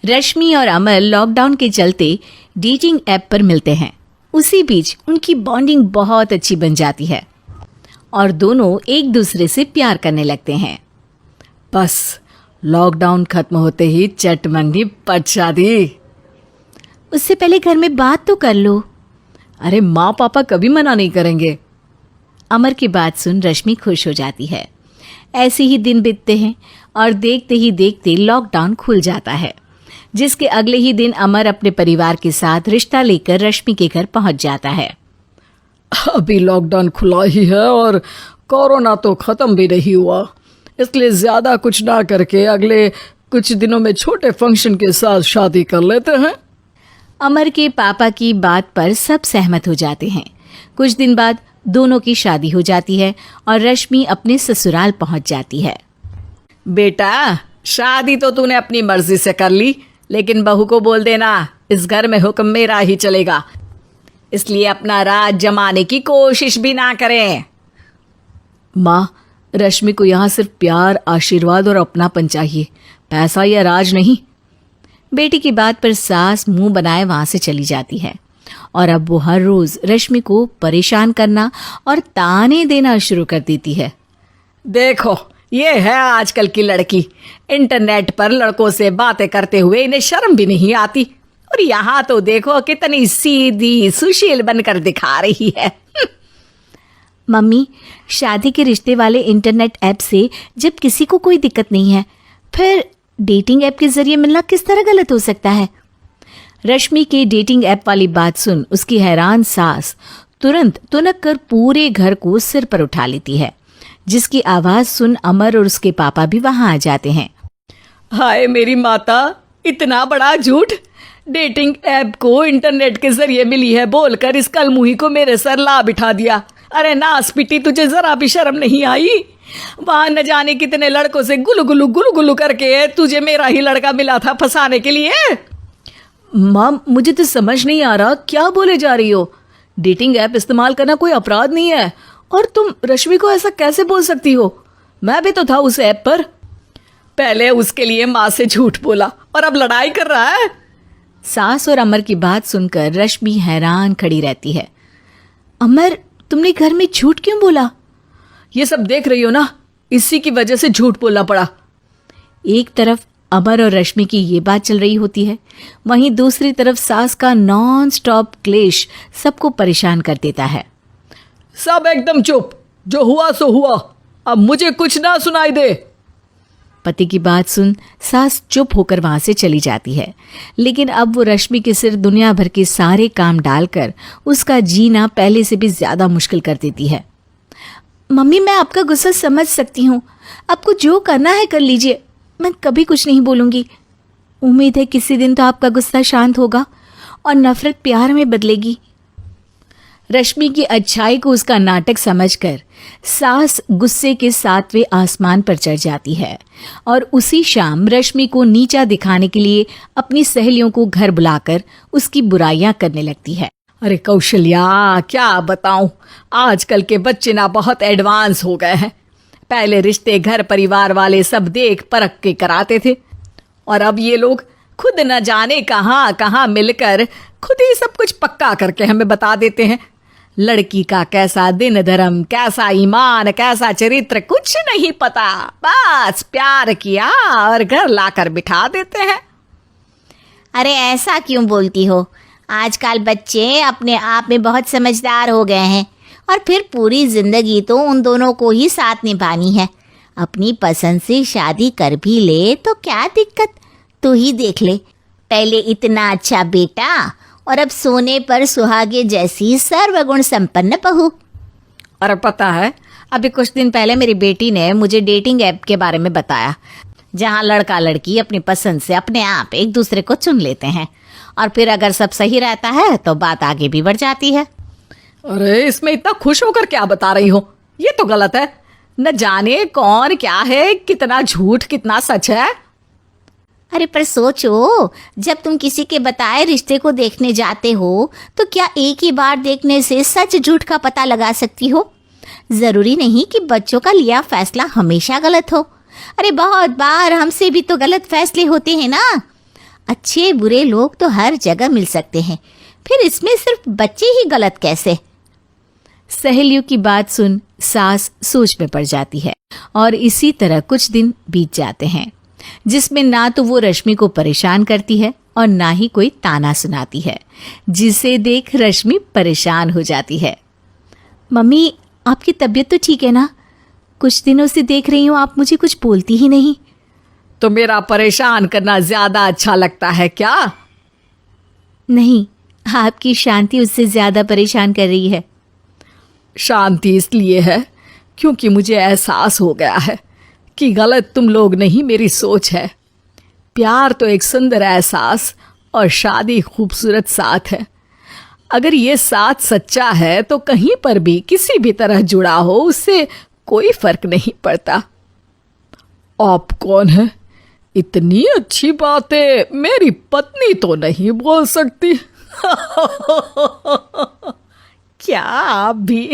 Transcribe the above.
रश्मि और अमर लॉकडाउन के चलते डेटिंग ऐप पर मिलते हैं। उसी बीच उनकी बॉन्डिंग बहुत अच्छी बन जाती है और दोनों एक दूसरे से प्यार करने लगते हैं। बस लॉकडाउन खत्म होते ही चट मंडी पट शादी। उससे पहले घर में बात तो कर लो। अरे माँ पापा कभी मना नहीं करेंगे। अमर की बात सुन रश्मि खुश हो जाती है। ऐसे ही दिन बीतते हैं और देखते ही देखते लॉकडाउन खुल जाता है, जिसके अगले ही दिन अमर अपने परिवार के साथ रिश्ता लेकर रश्मि के घर पहुंच जाता है। अभी लॉकडाउन खुला ही है और कोरोना तो खत्म भी नहीं हुआ, इसलिए ज्यादा कुछ ना करके अगले कुछ दिनों में छोटे फंक्शन के साथ शादी कर लेते हैं। अमर के पापा की बात पर सब सहमत हो जाते हैं। कुछ दिन बाद दोनों की शादी हो जाती है और रश्मि अपने ससुराल पहुंच जाती है। बेटा, शादी तो तूने अपनी मर्जी से कर ली, लेकिन बहू को बोल देना इस घर में हुक्म मेरा ही चलेगा, इसलिए अपना राज जमाने की कोशिश भी ना करें। माँ, रश्मि को यहाँ सिर्फ प्यार, आशीर्वाद और अपनापन चाहिए, पैसा या राज नहीं। बेटी की बात पर सास मुंह बनाए वहां से चली जाती है और अब वो हर रोज रश्मि को परेशान करना और ताने देना शुरू कर देती है। देखो, ये है आजकल की लड़की, इंटरनेट पर लड़कों से बातें करते हुए इन्हें शर्म भी नहीं आती, और यहाँ तो देखो कितनी सीधी सुशील बनकर दिखा रही है। मम्मी, शादी के रिश्ते वाले इंटरनेट ऐप से जब किसी को कोई दिक्कत नहीं है, फिर डेटिंग ऐप के जरिए मिलना किस तरह गलत हो सकता है? रश्मि के डेटिंग ऐप वाली बात सुन उसकी हैरान सास तुरंत तुनक कर पूरे घर को सिर पर उठा लेती है, जिसकी आवाज सुन अमर और उसके पापा भी वहां आ जाते हैं। हाय मेरी माता, इतना बड़ा झूठ! डेटिंग ऐप को इंटरनेट के जरिए मिली है बोलकर इस कलमुही को मेरे सर ला बिठा दिया। अरे नास पिटी, तुझे जरा भी शर्म नहीं आई? वहां न जाने कितने लड़कों से गुलु गुलु करके तुझे मेरा ही लड़का मिला था फंसाने के लिए। माँ, मुझे तो समझ नहीं आ रहा क्या बोले जा रही हो। डेटिंग ऐप इस्तेमाल करना कोई अपराध नहीं है, और तुम रश्मि को ऐसा कैसे बोल सकती हो? मैं भी तो था उस ऐप पर। पहले उसके लिए माँ से झूठ बोला और अब लड़ाई कर रहा है। सास और अमर की बात सुनकर रश्मि हैरान खड़ी रहती है। अमर, तुमने घर में झूठ क्यों बोला? ये सब देख रही हो ना, इसी की वजह से झूठ बोलना पड़ा। एक तरफ अमर और रश्मि की ये बात चल रही होती है, वहीं दूसरी तरफ सास का नॉन स्टॉप क्लेश सबको परेशान कर देता है। सब एकदम चुप, जो हुआ सो हुआ, अब मुझे कुछ ना सुनाई दे। पति की बात सुन सास चुप होकर वहां से चली जाती है, लेकिन अब वो रश्मि के सिर दुनिया भर के सारे काम डालकर उसका जीना पहले से भी ज्यादा मुश्किल कर देती है। मम्मी, मैं आपका गुस्सा समझ सकती हूँ, आपको जो करना है कर लीजिए, मैं कभी कुछ नहीं बोलूंगी। उम्मीद है किसी दिन तो आपका गुस्सा शांत होगा और नफरत प्यार में बदलेगी। रश्मि की अच्छाई को उसका नाटक समझकर सास गुस्से के 7वें आसमान पर चढ़ जाती है और उसी शाम रश्मि को नीचा दिखाने के लिए अपनी सहेलियों को घर बुलाकर उसकी बुराइयां करने लगती है। अरे कौशल्या, क्या बताऊं, आजकल के बच्चे ना बहुत एडवांस हो गए हैं। पहले रिश्ते घर परिवार वाले सब देख परख के कराते थे, और अब ये लोग खुद न जाने कहाँ कहाँ मिलकर खुद ही सब कुछ पक्का करके हमें बता देते हैं। लड़की का कैसा दिन धर्म, कैसा ईमान, कैसा चरित्र कुछ नहीं पता, बस प्यार किया और घर लाकर बिठा देते हैं। अरे ऐसा क्यों बोलती हो? आजकल बच्चे अपने आप में बहुत समझदार हो गए हैं, और फिर पूरी जिंदगी तो उन दोनों को ही साथ निभानी है। अपनी पसंद से शादी कर भी ले तो क्या दिक्कत, तू ही देख ले, पहले इतना अच्छा बेटा और अब सोने पर सुहागे जैसी सर्वगुण संपन्न बहू। और पता है, अभी कुछ दिन पहले मेरी बेटी ने मुझे डेटिंग ऐप के बारे में बताया, जहां लड़का लड़की अपनी पसंद से अपने आप एक दूसरे को चुन लेते हैं, और फिर अगर सब सही रहता है तो बात आगे भी बढ़ जाती है। अरे इसमें इतना खुश होकर क्या बता रही हो? ये तो गलत है। न जाने कौन क्या है, कितना झूठ कितना सच है। अरे पर सोचो, जब तुम किसी के बताए रिश्ते को देखने जाते हो तो क्या एक ही बार देखने से सच झूठ का पता लगा सकती हो? जरूरी नहीं कि बच्चों का लिया फैसला हमेशा गलत हो। अरे बहुत बार हमसे भी तो गलत फैसले होते हैं ना। अच्छे बुरे लोग तो हर जगह मिल सकते हैं, फिर इसमें सिर्फ बच्चे ही गलत कैसे? सहेलियों की बात सुन सास सोच में पड़ जाती है और इसी तरह कुछ दिन बीत जाते हैं जिसमें ना तो वो रश्मि को परेशान करती है और ना ही कोई ताना सुनाती है, जिसे देख रश्मि परेशान हो जाती है। मम्मी, आपकी तबीयत तो ठीक है ना? कुछ दिनों से देख रही हूँ आप मुझे कुछ बोलती ही नहीं। तो मेरा परेशान करना ज्यादा अच्छा लगता है क्या? नहीं, आपकी शांति उससे ज्यादा परेशान कर रही है। शांति इसलिए है क्योंकि मुझे एहसास हो गया है कि गलत तुम लोग नहीं, मेरी सोच है। प्यार तो एक सुंदर एहसास और शादी खूबसूरत साथ है। अगर ये साथ सच्चा है तो कहीं पर भी किसी भी तरह जुड़ा हो उससे कोई फर्क नहीं पड़ता। आप कौन है? इतनी अच्छी बातें मेरी पत्नी तो नहीं बोल सकती। क्या आप भी?